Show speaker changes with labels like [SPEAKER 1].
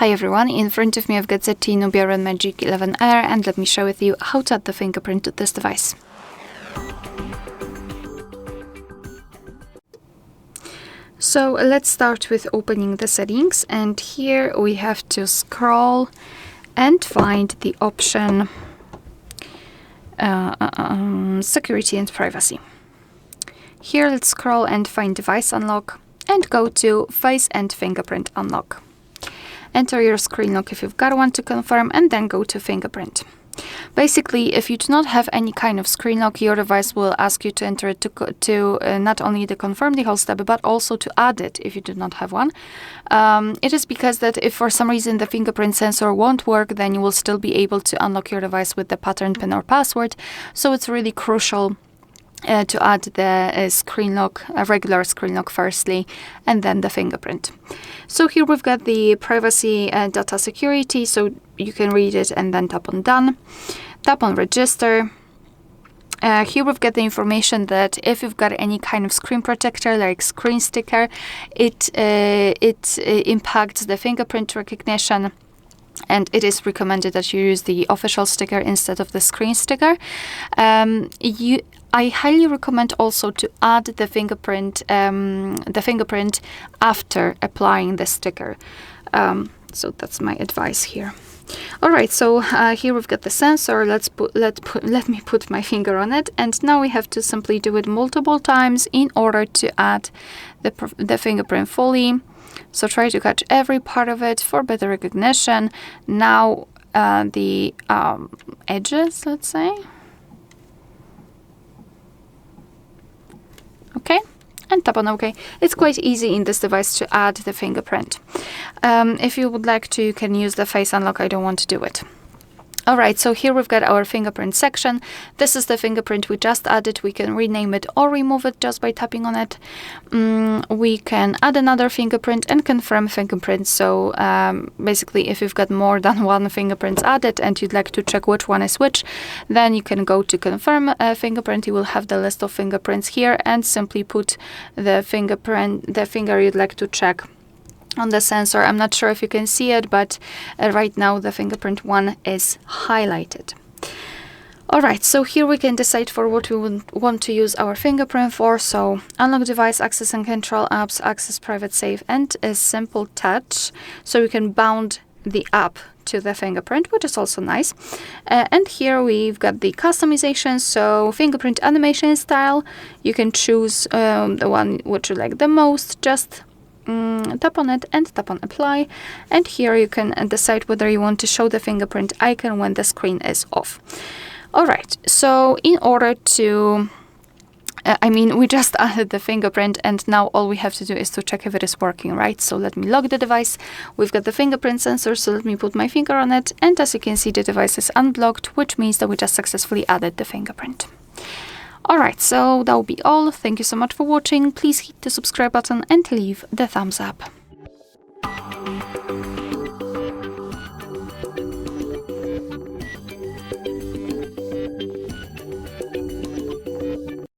[SPEAKER 1] Hi everyone, in front of me I've got ZTE Nubia RedMagic 11R, and let me share with you how to add the fingerprint to this device. So let's start with opening the settings, and here we have to scroll and find the option Security and Privacy. Here let's scroll and find Device Unlock and go to Face and Fingerprint Unlock. Enter your screen lock if you've got one to confirm, and then go to Fingerprint. Basically, if you do not have any kind of screen lock, your device will ask you to enter it to not only to confirm the whole step, but also to add it if you do not have one. It is because that if for some reason the fingerprint sensor won't work, then you will still be able to unlock your device with the pattern PIN or password. So it's really crucial to add the screen lock, a regular screen lock firstly, and then the fingerprint. So here we've got the privacy data security, so you can read it and then tap on done. Tap on register. Here we've got the information that if you've got any kind of screen protector like screen sticker, it impacts the fingerprint recognition. And it is recommended that you use the official sticker instead of the screen sticker. I highly recommend also to add the fingerprint after applying the sticker. So that's my advice here. All right, so here we've got the sensor. Let me put my finger on it, and now we have to simply do it multiple times in order to add the fingerprint fully. So try to catch every part of it for better recognition. Now the edges, let's say. Okay, and tap on OK. It's quite easy in this device to add the fingerprint. If you would like to, you can use the face unlock. I don't want to do it. All right, so here we've got our fingerprint section. This is the fingerprint we just added. We can rename it or remove it just by tapping on it. We can add another fingerprint and confirm fingerprint. So basically, if you've got more than one fingerprint added and you'd like to check which one is which, then you can go to confirm fingerprint. You will have the list of fingerprints here and simply put the finger you'd like to check on the sensor. I'm not sure if you can see it, but right now the fingerprint one is highlighted. All right, so here we can decide for what we would want to use our fingerprint for. So unlock device, access and control apps, access private safe, and a simple touch. So we can bound the app to the fingerprint, which is also nice. And here we've got the customization. So fingerprint animation style, you can choose the one which you like the most. Just tap on it and tap on apply, and here you can decide whether you want to show the fingerprint icon when the screen is off. All right, so in order to we just added the fingerprint, and now all we have to do is to check if it is working, right? So let me lock the device. We've got the fingerprint sensor, so let me put my finger on it, and as you can see, the device is unblocked, which means that we just successfully added the fingerprint. Alright, so that will be all. Thank you so much for watching. Please hit the subscribe button and leave the thumbs up.